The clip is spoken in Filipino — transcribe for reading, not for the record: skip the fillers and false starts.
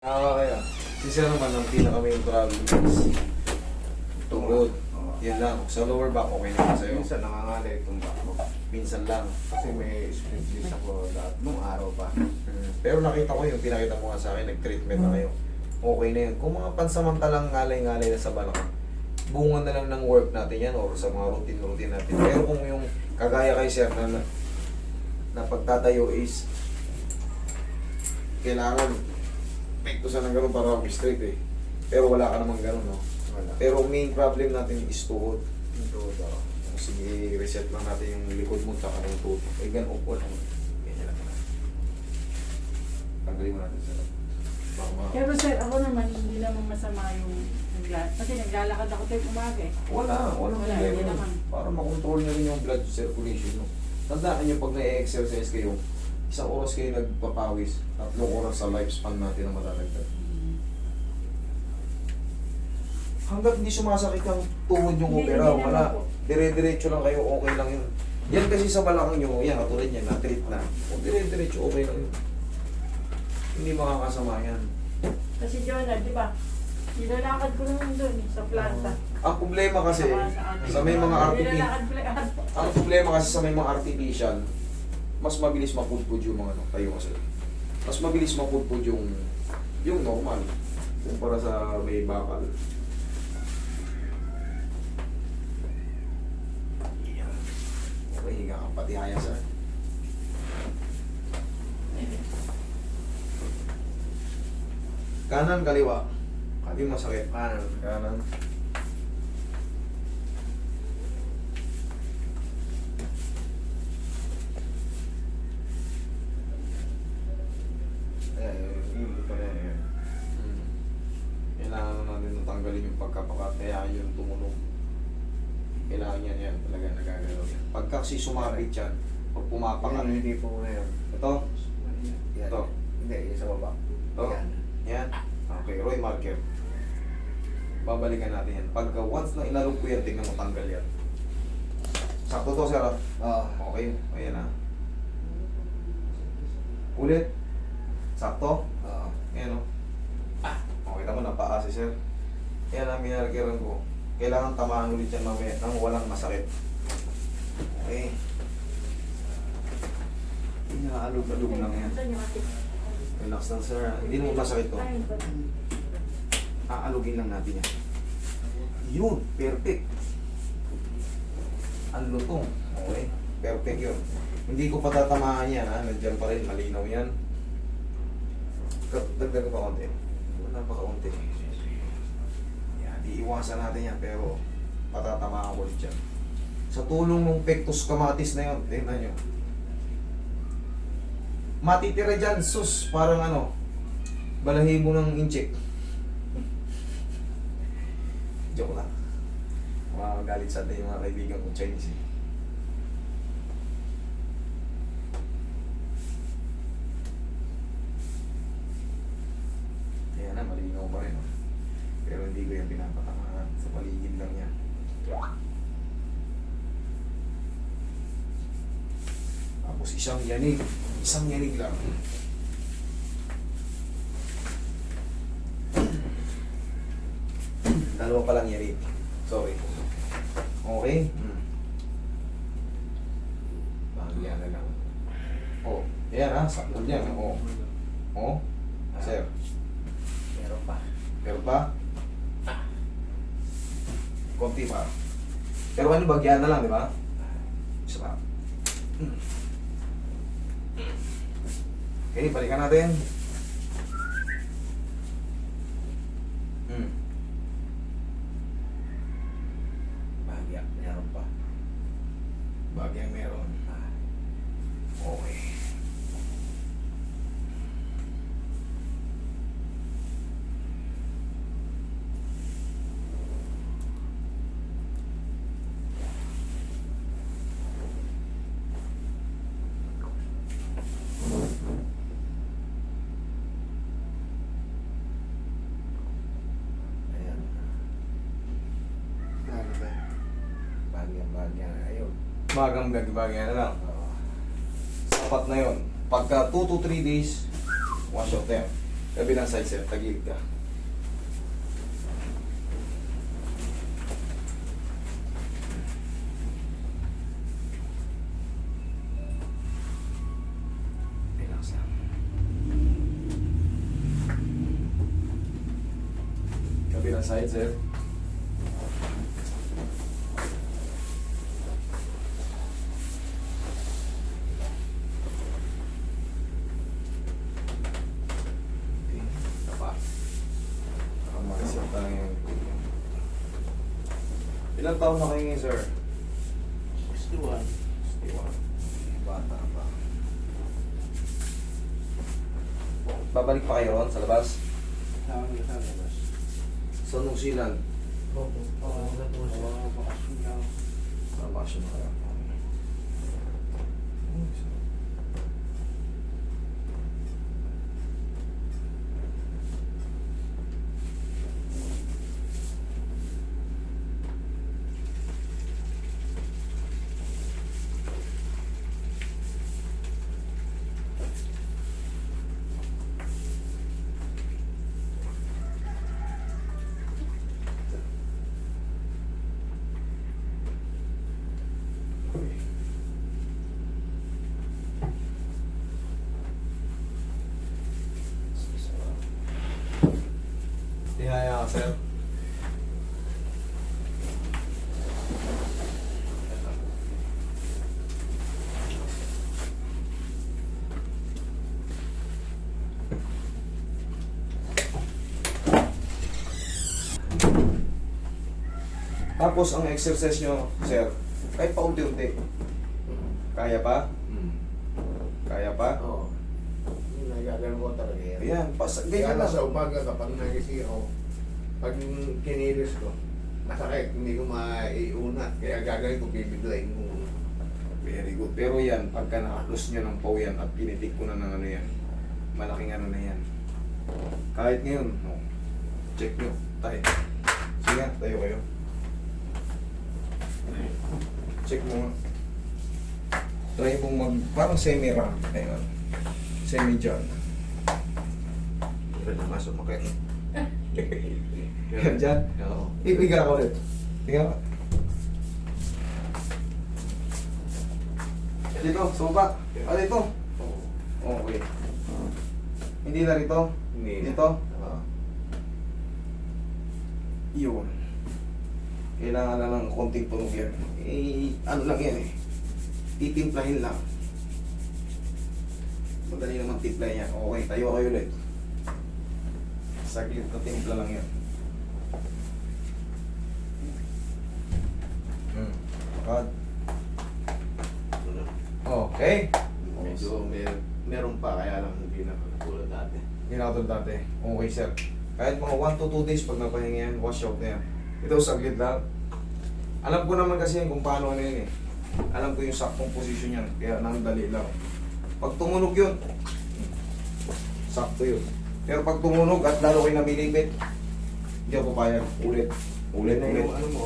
Kaya. Si Sir naman ang pinaka-main problem is tuhod. Yan lang. Sa lower back, okay naman sa'yo. Minsan nangangalay itong back ko. Minsan lang. Kasi may split disc ako lahat nung araw pa. Pero nakita ko yung pinakita mo nga sa akin, nag-treatment na kayo. Okay na yun. Kung mga pansamantalang ngalay-ngalay na sa balakang, bunga na lang ng work natin yan or sa mga routine natin. Pero kung yung kagaya kay Sir na pagtatayo is kailangan pektusan ng gano'n para straight eh. Pero wala ka namang gano'n, no? Wala. Pero main problem natin is tuhod. Ito daw. Sige, reset lang natin yung likod mo tsaka yung tuhod. Eh, ganun, upo lang. Ganyan lang na. Tanggalin mo natin sa Pero sir, ako naman, hindi naman masama yung kasi naglalakad ako tayo umaga eh. Walang Wala, problema hindi nun. naman. Para makontrol nyo rin yung blood circulation. No? Tandaan nyo pag na-exercise kayo, isang oras kayo nagpapawis, 3 oras sa lifespan natin na matatagdag. Hanggat hindi sumasakit ang tuhod yung Hindi, opera, hindi wala. naman po. Dire-diretso lang kayo, okay lang yun. Yan kasi sa balakang nyo, yan, katulad yan, na-treat na. Kung dire-diretso, okay lang yun. Hindi makakasama yan. Kasi Jonah, di ba? Nilalakad ko naman doon sa planta. Ang problema kasi, sa may mga artificial, Nilalakad. ang problema kasi sa may mga artificial, mas mabilis mapudpud yung mga ano, tayo kasi. Mas mabilis mapudpud yung normal kumpara sa may bakal. Yan. Okay, higa kang pati haya sa. Kanan, kaliwa. Yung masakit. Kanan. Kanan. Hindi pa na yan. Kailangan na natin natanggalin yung pagkapakat, kaya yung tumulong. Kailangan yan talaga nagagalaw yan. Pagka kasi sumapit yan, pag pumapakat. Hindi po na yan. Ito, Yan. Ito. Hindi, yung sa baba. Ito. Yan. Yan. Okay, Roy Marker. Babalikan natin yan. Pagka once na ilalog ko yan, tingnan mo tanggal yan. Sakto to, sir. Oo. Okay, ayan na. Ulit. Sakto. Oo. Ayan o. Okay, tama na paa si sir. Yan ang minarkiran ko. Kailangan tamaan ulit yan mamaya nang walang masakit. Okay. Inaalog-alog lang yan. Relax lang sir. Hindi naman masakit to. Aalugin lang natin yan. Yun, perfect. Ang lutong. Okay, perfect yun. Hindi ko patatamaan yan ha. Nandiyan pa rin, malinaw yan. Dagdag pa konti. Wala pa kaunti. Yan, iiwasan natin yan pero patatamaan ko ulit yan. Sa tulong ng pectus camatis na yun, tingnan nyo. Matitira dyan, sus, parang ano, balahibo ng incheck. Joke lang. Makakagalit sa atin yung mga kaibigan ko Chinese eh. Ayan na, malinaw pa rin. Oh. Pero hindi ko yung pinapatamaan. Sa paligid lang yan. Tapos isang yanig. Isang yanig lang. Dalawa pa lang yanig. Sorry. Okay? Bagyan na lang. Oh, ayan ha. Sakto yan. Oh. Oh. Sir. Meron pa. Pero pa? Konti pa. Pero ano, bagyan na lang, di ba? Isa pa. Okay, balikan natin. Bahagya. Meron pa. Bagyang meron. Okay. Ayan. Bahagya. Ayun. Magang bagyan na lang. Oo. Sapat na yon. Pagka 2 to 3 days, wash out there. Kabilang side, sir. Tagilid ka. Relax lang. Kabilang side, sir. Tapa. Makasip pa lang yung... Ilang taon na kayo ngayon, sir? 61. 61. Bata pa. Babalik pa kayo ron sa labas? Tawag na sa labas. Sa New Zealand? Oo. Oo. Bakasyon lang. Bakasyon na kayo. Tihaya ka, sir. Tapos ang exercise nyo, sir, kahit pa unti-unti. Kaya pa? Kaya pa? Oo. Yung nagagano ko talaga yan. Ayan, Kaya ganyan na lang. sa umaga kapag nagising ako, pag kinilos ko, masakit, hindi ko maiunat. Kaya gagawin ko, bibiglayin ko. Very good. Pero yan, pagka nakaklose nyo ng paw yan at pinitik ko na ng ano yan, malaking ano na yan. Kahit ngayon, no, check nyo, tayo. Sige nga, tayo kayo. Check mo nga. Try mong mag, parang semi-ramp. Ayun. Semi-jog. Pero namasok mo kayo. Yan dyan. Oo. Iga ka ulit. Iga ka. Dito, sa baba. Ah, dito. Oo. Okay. Hindi na rito. Hindi na. Dito. Oo. Yun. Kailangan na ng konting tunog yan. Eh, ano lang yan eh. Titimplahin lang. Madali naman timplahin yan. Okay, tayo kayo ulit. Saglit na timpla lang yan. Makad. Okay. Medyo meron pa, kaya lang hindi na katulad dati. Ginatol dati. Okay, sir. Kahit mga 1 to 2 days pag napahinga yan, wash out na yan. Ito, saglit lang. Alam ko naman kasi yan kung paano ano yun eh. Alam ko yung saktong posisyon yan. Kaya nang dali lang. Pag tumunog yun, sakto yun. Pero pag tumunog at lalo kayo namilipit, hindi ako papayag. Ulit. Ulit, Yan na ulit. yung ano mo,